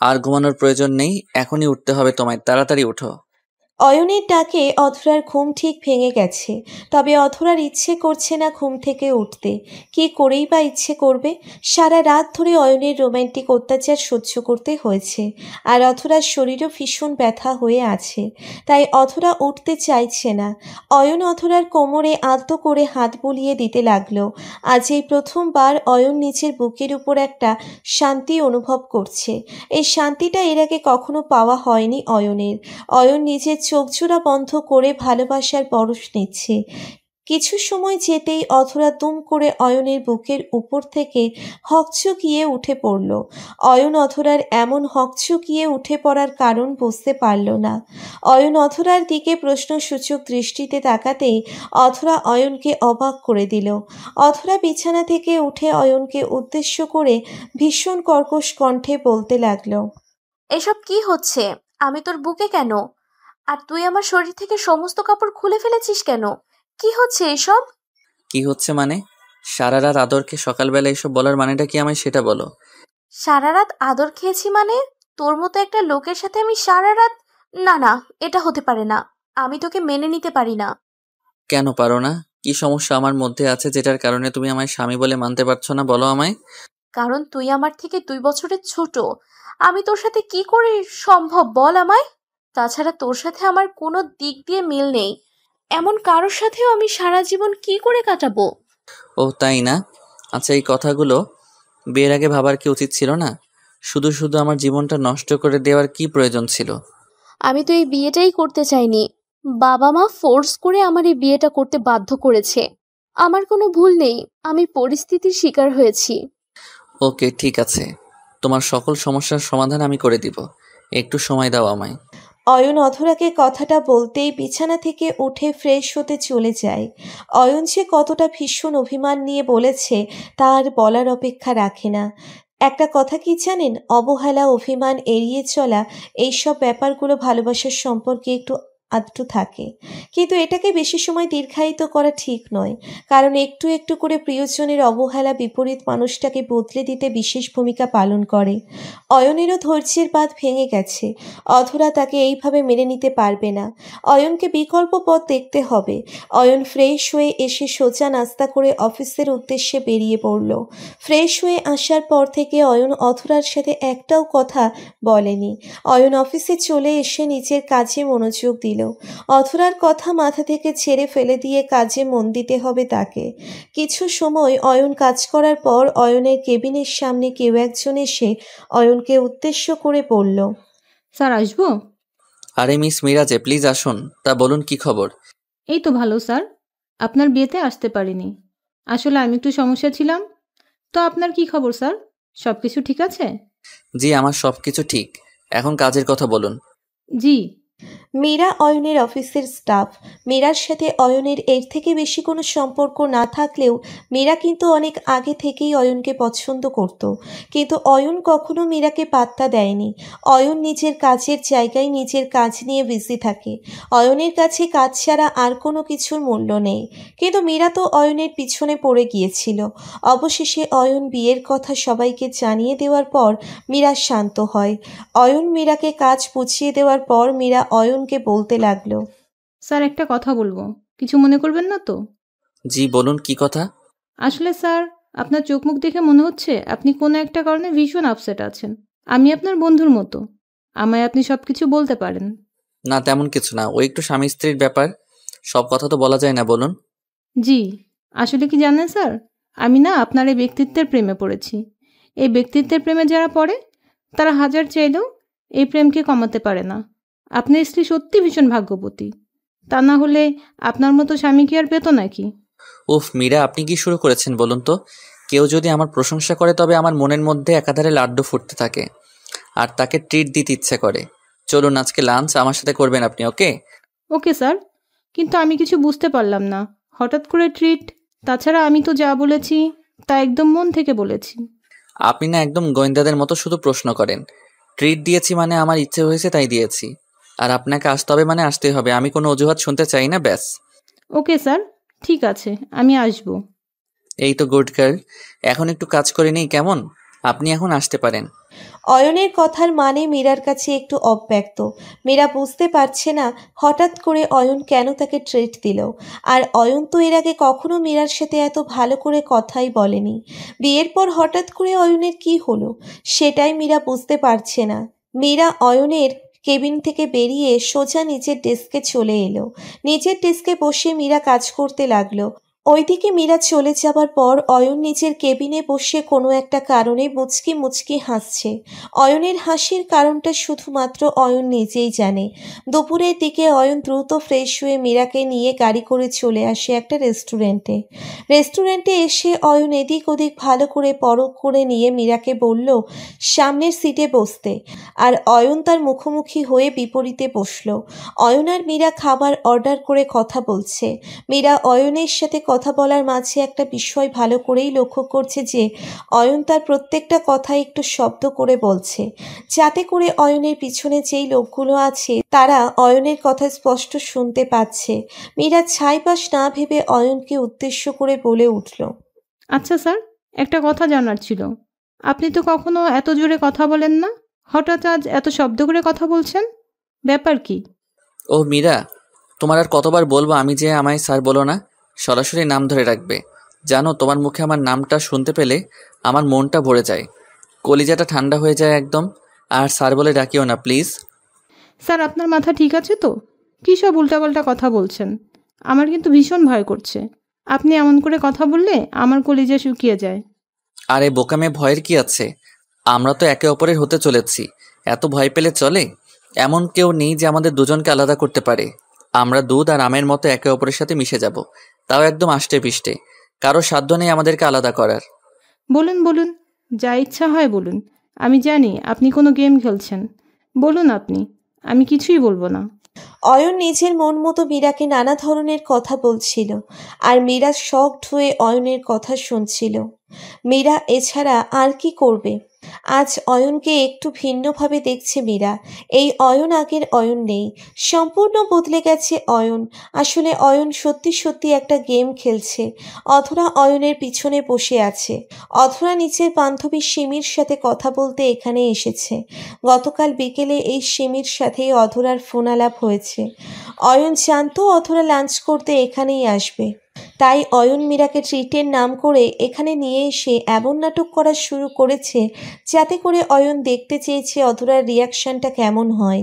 আর ঘুমানোর প্রয়োজন নেই, এখনই উঠতে হবে তোমায়, তাড়াতাড়ি উঠো। অয়নের ডাকে অধরার ঘুম ঠিক ভেঙে গেছে, তবে অধরার ইচ্ছে করছে না ঘুম থেকে উঠতে। কি করেই বা ইচ্ছে করবে? সারা রাত ধরে অয়নের রোম্যান্টিক অত্যাচার সহ্য করতে হয়েছে, আর অধরার শরীরও ভীষণ ব্যথা হয়ে আছে, তাই অধরা উঠতে চাইছে না। অয়ন অধরার কোমরে আলতো করে হাত বুলিয়ে দিতে লাগলো। আজ এই প্রথমবার অয়ন নিজের বুকের উপর একটা শান্তি অনুভব করছে। এই শান্তিটা এর আগে কখনো পাওয়া হয়নি অয়নের। অয়ন নিজের চোখজোড়া বন্ধ করে ভালোবাসার পরশ নিচ্ছে। কিছু সময় যেতেই অধরা দুম করে অয়নের বুকের উপর থেকে হকচকিয়ে উঠে পড়ল। অয়ন অধরার এমন হকচকিয়ে উঠে পড়ার কারণ বুঝতে পারল না। অয়ন অধরার দিকে প্রশ্নসূচক দৃষ্টিতে তাকাতেই অধরা অয়নকে অবাক করে দিল। অধরা বিছানা থেকে উঠে অয়নকে উদ্দেশ্য করে ভীষণ কর্কশ কণ্ঠে বলতে লাগলো, এসব কি হচ্ছে? আমি তোর বুকে কেন? আর তুই আমার শরীর থেকে সমস্ত কাপড় খুলে ফেলেছিস কেন? কি হচ্ছে এসব? কি হচ্ছে মানে? সারা রাত আদরকে সকালবেলা এসব বলার মানেটা কি আমায় সেটা বলো। সারা রাত আদর খেয়েছি মানে? তোর মতো একটা লোকের সাথে আমি সারা রাত? না না, এটা হতে পারে না। আমি তোকে মেনে নিতে পারি না। কেন পারো না? কি সমস্যা আমার মধ্যে আছে যেটার কারণে তুমি আমায় স্বামী বলে মানতে পারছো না, বলো আমায়। কারণ তুই আমার থেকে 2 বছরের ছোট। আমি তোর সাথে কি করে সম্ভব বল আমায়? তাছাড়া তোর সাথে আমার কোনো দিক দিয়ে মিল নেই। এমন কারোর সাথেও আমি সারা জীবন কি করে কাটাবো? ও তাই না? আচ্ছা, এই কথাগুলো বিয়ের আগে ভাবার কি উচিত ছিল না? শুধু শুধু আমার জীবনটা নষ্ট করে দেওয়ার কি প্রয়োজন ছিল? আমি তো এই বিয়েটাই করতে চাইনি। বাবা মা ফোর্স করে আমার এই বিয়েটা করতে বাধ্য করেছে। আমার কোনো ভুল নেই। আমি পরিস্থিতির শিকার হয়েছি। ওকে, ঠিক আছে, তোমার সকল সমস্যার সমাধান আমি করে দিব, একটু সময় দাও আমায়। অয়ন অধরাকে কথাটা বলতেই বিছানা থেকে উঠে ফ্রেশ হতে চলে যায়। অয়ন যে কতটা ভীষণ অভিমান নিয়ে বলেছে তার বলার অপেক্ষা রাখে না। একটা কথা কি জানেন, অবহেলা, অভিমান এড়িয়ে চলা, এইসব ব্যাপারগুলো ভালোবাসার সম্পর্কে একটু আধটু থাকে, কিন্তু এটাকে বেশি সময় দীর্ঘায়িত করা ঠিক নয়, কারণ একটু একটু করে প্রিয়জনের অবহেলা বিপরীত মানুষটাকে বদলে দিতে বিশেষ ভূমিকা পালন করে। অয়নেরও ধৈর্যের বাঁধ ভেঙে গেছে। অধরা তাকে এইভাবে মেনে নিতে পারবে না। অয়নকে বিকল্প পথ দেখতে হবে। অয়ন ফ্রেশ হয়ে এসে সোজা নাস্তা করে অফিসের উদ্দেশ্যে বেরিয়ে পড়ল। ফ্রেশ হয়ে আসার পর থেকে অয়ন অধরার সাথে একটাও কথা বলেনি। অয়ন অফিসে চলে এসে নিজের কাজে মনোযোগ দিল। অধরার কথা মাথা থেকে ছেড়ে ফেলে দিয়ে কাজে মন দিতে হবে তাকে। কিছু সময় অয়ন কাজ করার পর অয়নের কেবিনের সামনে কেউ একজন এসে অয়নকে উদ্দেশ্য করে বলল, স্যার আসবো? আরে মিস মিরাজে, প্লিজ আসুন। তা বলুন, কি খবর? এই তো ভালো স্যার। আপনার বিয়েতে আসতে পারিনি, আসলে আমি একটু সমস্যা ছিলাম। তো আপনার কি খবর স্যার? সব কিছু ঠিক আছে? জি, আমার সব কিছু ঠিক। এখন কাজের কথা বলুন। জি। মীরা অয়নের অফিসের স্টাফ। মীরার সাথে অয়নের এর থেকে বেশি কোনো সম্পর্ক না থাকলেও মীরা কিন্তু অনেক আগে থেকেই অয়নকে পছন্দ করত, কিন্তু অয়ন কখনো মীরাকে পাত্তা দেয়নি। অয়ন নিজের কাজের জায়গায় নিজের কাজ নিয়ে বিজি থাকে। অয়নের কাছে কাজ ছাড়া আর কোনো কিছুর মূল্য নেই, কিন্তু মীরা তো অয়নের পিছনে পড়ে গিয়েছিল। অবশেষে অয়ন বিয়ের কথা সবাইকে জানিয়ে দেওয়ার পর মীরা শান্ত হয়। অয়ন মীরাকে কাজ বুঝিয়ে দেওয়ার পর মীরা অয়নকে বলতে লাগলো, স্যার একটা কথা বলবো, কিছু মনে করবেন না তো? জি বলুন, কি কথা? আসলে স্যার, আপনার চোখ মুখ দেখে মনে হচ্ছে আপনি কোনো একটা কারণে ভীষণ আপসেট আছেন। আমি আপনার বন্ধুর মতো, আমায় আপনি সব কিছু বলতে পারেন। না, তেমন কিছু না, ওই একটু স্বামী স্ত্রীর ব্যাপার। সব কথা তো বলা যায় না, বলুন। জি, আসলে কি জানেন স্যার, আমি না আপনার এই ব্যক্তিত্বের প্রেমে পড়েছি। এই ব্যক্তিত্বের প্রেমে যারা পড়ে তারা হাজার চাইলেও এই প্রেমকে কমাতে পারে না। আপনার স্ত্রী সত্যি ভীষণ ভাগ্যবতী, তা না হলে আপনার মতো স্বামী কি আর পেত নাকি? উফ মীরা, আপনি কি শুরু করেছেন বলুন তো? কেউ যদি আমার প্রশংসা করে তবে আমার মনের মধ্যে একাধারে লাড্ডু ফুটতে থাকে, আর তাকে ট্রিট দিতে ইচ্ছে করে। চলুন, আজকে লাঞ্চ আমার সাথে করবেন আপনি, ওকে? ওকে স্যার, কিন্তু আমি কিছু বুঝতে পারলাম না, হঠাৎ করে ট্রিট? তাছাড়া আমি তো যা বলেছি তা একদম মন থেকে বলেছি। আপনি না একদম গোয়েন্দাদের মতো শুধু প্রশ্ন করেন। ট্রিট দিয়েছি মানে আমার ইচ্ছে হয়েছে তাই দিয়েছি, আর আপনাকে আসতে হবে মানে আসতেই হবে। আমি কোনো অজুহাত শুনতে চাই না, ব্যাস। ওকে স্যার, ঠিক আছে, আমি আসবো। এই তো গুড গার্ল। এখন একটু কাজ করে নিই, কেমন? আপনি এখন আসতে পারেন। অয়নের কথার মানে মীরার কাছে একটু অব্যক্ত। মীরা বুঝতে পারছে না হঠাৎ করে অয়ন কেন তাকে ট্রিট দিল। আর অয়ন তো এর আগে কখনো মীরার সাথে এত ভালো করে কথাই বলেনি। বিয়ের পর হঠাৎ করে অয়নের কি হলো সেটাই মীরা বুঝতে পারছে না। মীরা অয়নের কেবিন থেকে বেরিয়ে সোজা নিজের ডেস্কে চলে এলো। নিজের ডেস্কে বসে মীরা কাজ করতে লাগলো। ওইদিকে মীরা চলে যাবার পর অয়ন নিজের কেবিনে বসে কোনো একটা কারণে মুচকি মুচকি হাসছে। অয়নের হাসির কারণটা শুধুমাত্র অয়ন নিজেই জানে। দুপুরের দিকে অয়ন দ্রুত ফ্রেশ হয়ে মীরাকে নিয়ে গাড়ি করে চলে আসে একটা রেস্টুরেন্টে। রেস্টুরেন্টে এসে অয়ন এদিক ওদিক ভালো করে পরখ করে নিয়ে মীরাকে বলল সামনের সিটে বসতে, আর অয়ন তার মুখোমুখি হয়ে বিপরীতে বসলো। অয়ন আর মীরা খাবার অর্ডার করে কথা বলছে। মীরা অয়নের সাথে কথা বলার মাঝে একটা বিষয় ভালো করেই লক্ষ্য করছে যে অয়ন তার প্রত্যেকটা কথা একটু শব্দ করে বলছে, যাতে করে অয়নের পিছনে যেই লোকগুলো আছে তারা অয়নের কথা স্পষ্ট শুনতে পাচ্ছে। মীরা ছাইপাশ না ভেবে অয়নকে উদ্দেশ্য করে বলে উঠল, আচ্ছা স্যার, একটা কথা জানার ছিল। আপনি তো কখনো এত জোরে কথা বলেন না, হঠাৎ আজ এত শব্দ করে কথা বলছেন, ব্যাপার কি? ও মীরা, তোমার আর কতবার বলবো আমি যে আমায় স্যার বলো না, সরাসরি নাম ধরে রাখবে। জানো, তোমার মুখে আমার নামটা শুনতে পেলে আমার মনটা ভরে যায়, কলিজাটা ঠান্ডা হয়ে যায় একদম। আর স্যার বলে ডাকিও না প্লিজ। স্যার, আপনার মাথা ঠিক আছে তো? কী সব উল্টাপাল্টা কথা বলছেন? আমার কিন্তু ভীষণ ভয় করছে। আপনি এমন করে কথা বললে আমার কলিজা শুকিয়ে যায়। আরে বোকামে, ভয়ের কি আছে? আমরা তো একে অপরের হতে চলেছি, এত ভয় পেলে চলে? এমন কেউ নেই যে আমাদের দুজনকে আলাদা করতে পারে। আমরা দুধ আর আমের মতো একে অপরের সাথে মিশে যাব, তাও একদম আষ্টে পিষ্টে। কারো সাধ্য নেই আমাদেরকে আলাদা করার। বলুন বলুন, যা ইচ্ছা হয় বলুন। আমি জানি আপনি কোনো গেম খেলছেন, বলুন আপনি, আমি কিছুই বলবো না। অয়ন নিজের মন মতো মীরাকে নানা ধরনের কথা বলছিল, আর মীরা শকড হয়ে অয়নের কথা শুনছিল। মীরা এছাড়া আর কি করবে? আজ অয়নকে একটু ভিন্নভাবে দেখছে মীরা। এই অয়ন আগের অয়ন নেই, সম্পূর্ণ বদলে গেছে অয়ন। আসলে অয়ন সত্যি সত্যি একটা গেম খেলছে। অধরা অয়নের পিছনে বসে আছে। অধরা নিচের বান্ধবী সিমির সাথে কথা বলতে এখানে এসেছে। গতকাল বিকেলে এই সিমির সাথেই অধরার ফোন আলাপ হয়েছে। অয়ন জানতো অধরা লাঞ্চ করতে এখানেই আসবে, তাই অয়ন মীরাকে ট্রিটের নাম করে এখানে নিয়ে এসে এমন নাটক করা শুরু করেছে যাতে করে অয়ন দেখতে চেয়েছে অধরার রিয়াকশনটা কেমন হয়।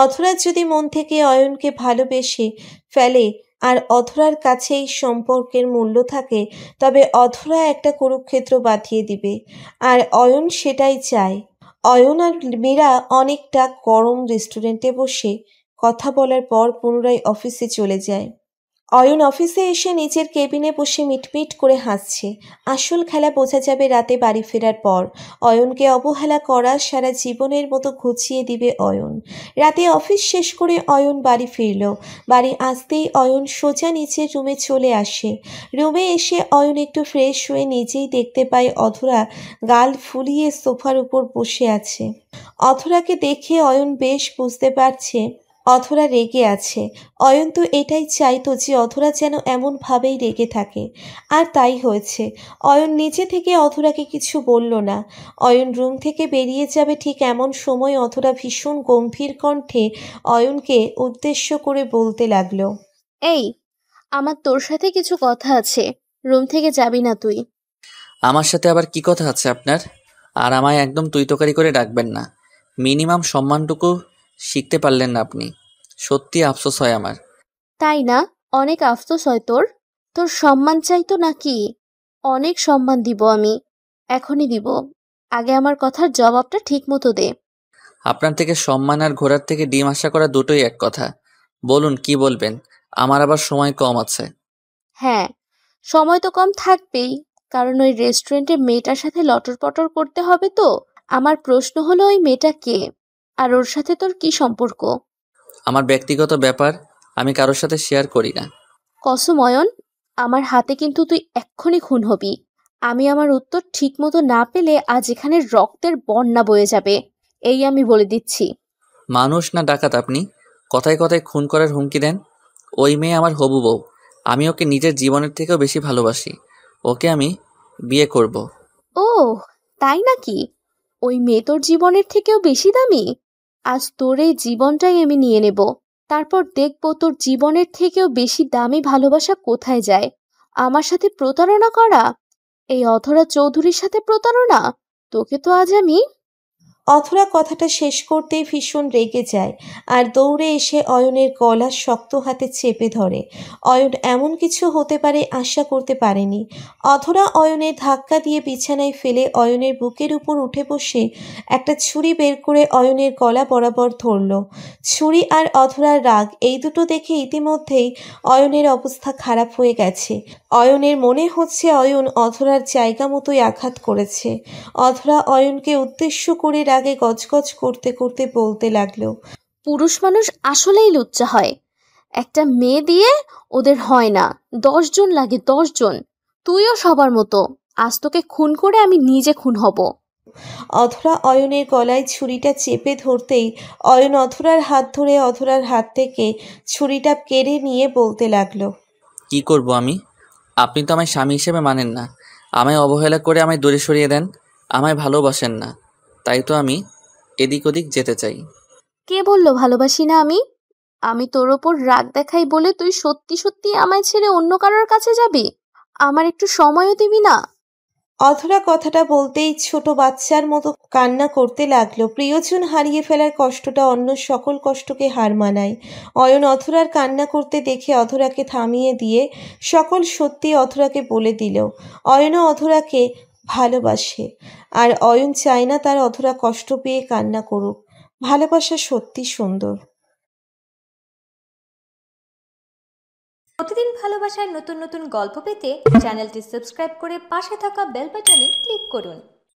অধরার যদি মন থেকে অয়নকে ভালোবেসে ফেলে আর অধরার কাছে এই সম্পর্কের মূল্য থাকে, তবে অধরা একটা কুরুক্ষেত্র বাঁধিয়ে দিবে, আর অয়ন সেটাই চায়। অয়ন আর মীরা অনেকটা গরম রেস্টুরেন্টে বসে কথা বলার পর পুনরায় অফিসে চলে যায়। অয়ন অফিসে এসে নিজের কেবিনে বসে মিটমিট করে হাসছে। আসল খেলা বোঝা যাবে রাতে বাড়ি ফেরার পর। অয়নকে অবহেলা করা সারা জীবনের মতো ঘুচিয়ে দিবে অয়ন। রাতে অফিস শেষ করে অয়ন বাড়ি ফিরল। বাড়ি আসতেই অয়ন সোজা নিচের রুমে চলে আসে। রুমে এসে অয়ন একটু ফ্রেশ হয়ে নিজেই দেখতে পায় অধরা গাল ফুলিয়ে সোফার উপর বসে আছে। অধরাকে দেখে অয়ন বেশ বুঝতে পারছে অধরা রেগে আছে। অয়ন তো এটাই চাইতো যে অধরা যেন এমনভাবেই রেগে থাকে, আর তাই হয়েছে। অয়ন নিজে থেকে অধরাকে কিছু বলল না। অয়ন রুম থেকে বেরিয়ে যাবে ঠিক এমন সময় অধরা ভীষণ গম্ভীর কণ্ঠে অয়নকে উদ্দেশ্য করে বলতে লাগলো, এই, আমার তোর সাথে কিছু কথা আছে। রুম থেকে যাবি না তুই। আমার সাথে আবার কি কথা আছে আপনার? আর আমায় একদম তুই তোকারি করে ডাকবেন না। মিনিমাম সম্মানটুকু শিখতে পারলেন না আপনি। সত্যি আফসোস হয় আমার। তাই না? অনেক আফসোস হয় তোর? তোর সম্মান চাইতো নাকি? অনেক সম্মান দিব আমি, এখনই দিব। আগে আমার কথার জবাবটা ঠিক মতো দে। আপনার থেকে সম্মান আর ঘোড়ার থেকে ডিম আশা করা দুটোই এক কথা। বলুন কি বলবেন? আমার আবার সময় কম আছে। হ্যাঁ, সময় তো কম থাকবেই, কারণ ওই রেস্টুরেন্টে মেয়েটার সাথে লটর পটর করতে হবে তো। আমার প্রশ্ন হলো, ওই মেয়েটা কে, আর ওর সাথে তোর কি সম্পর্ক? আমার ব্যক্তিগত ব্যাপার আমি কারোর সাথে শেয়ার করি না। কসম অয়ন, আমার হাতে কিন্তু তুই এক্ষুনি খুন হবি। আমি আমার উত্তর ঠিক মতো না পেলে আজ এখানে রক্তের বন্যা বয়ে যাবে, এই আমি বলে দিচ্ছি। মানুষ না ডাকাত আপনি? কথায় কথায় খুন করার হুমকি দেন। ওই মেয়ে আমার হবু বউ। আমি ওকে নিজের জীবনের থেকেও বেশি ভালোবাসি। ওকে আমি বিয়ে করব। ও, তাই নাকি? ওই মেয়ে তোর জীবনের থেকেও বেশি দামি? আজ তোর এই জীবনটাই আমি নিয়ে নেব, তারপর দেখব তোর জীবনের থেকেও বেশি দামি ভালোবাসা কোথায় যায়। আমার সাথে প্রতারণা করা, এই অধরা চৌধুরীর সাথে প্রতারণা, তোকে তো আজ আমি। অধরা কথাটা শেষ করতেই ভীষণ রেগে যায় আর দৌড়ে এসে অয়নের গলা শক্ত হাতে চেপে ধরে। অয়ন এমন কিছু হতে পারে আশা করতে পারেনি। অধরা অয়নের ধাক্কা দিয়ে বিছানায় ফেলে অয়নের বুকের উপর উঠে বসে একটা ছুরি বের করে অয়নের গলা বরাবর ধরল। ছুরি আর অধরার রাগ এই দুটো দেখে ইতিমধ্যেই অয়নের অবস্থা খারাপ হয়ে গেছে। অয়নের মনে হচ্ছে অয়ন অধরার জায়গা মতোই আঘাত করেছে। অধরা অয়নকে উদ্দেশ্য করে রাগে গজগজ করতে করতে বলতে লাগলো, পুরুষ মানুষ আসলেই লুচ্চা হয়। একটা মেয়ে দিয়ে ওদের হয় না, 10 জন লাগে, 10 জন। তুইও সবার মতো। আজ তোকে খুন করে আমি নিজে খুন হব। অধরা অয়নের গলায় ছুরিটা চেপে ধরতেই অয়ন অধরার হাত ধরে অধরার হাত থেকে ছুরিটা কেড়ে নিয়ে বলতে লাগলো, কি করব আমি? আপনি তো আমায় স্বামী হিসেবে মানেন না। আমায় অবহেলা করে আমায় দূরে সরিয়ে দেন। আমায় ভালোবাসেন না। তাই তো আমি এদিক ওদিক যেতে চাই। কে বলল ভালোবাসি না আমি? আমি তোর ওপর রাগ দেখাই বলে তুই সত্যি সত্যি আমায় ছেড়ে অন্য কারোর কাছে যাবি? আমার একটু সময়ও দিবি না? অধরা কথাটা বলতেই ছোট বাচ্চার মতো কান্না করতে লাগলো। প্রিয়জন হারিয়ে ফেলার কষ্টটা অন্য সকল কষ্টকে হার মানায়। অয়ন অধরার কান্না করতে দেখে অধরাকে থামিয়ে দিয়ে সকল সত্যি অধরাকে বলে দিল। অয়নও অধরাকে ভালোবাসে, আর অয়ন চায় না তার অধরা কষ্ট পেয়ে কান্না করুক। ভালোবাসা সত্যি সুন্দর। প্রতিদিন ভালোবাসার নতুন নতুন গল্প পেতে চ্যানেলটি সাবস্ক্রাইব করে পাশে থাকা বেল বাটনে ক্লিক করুন।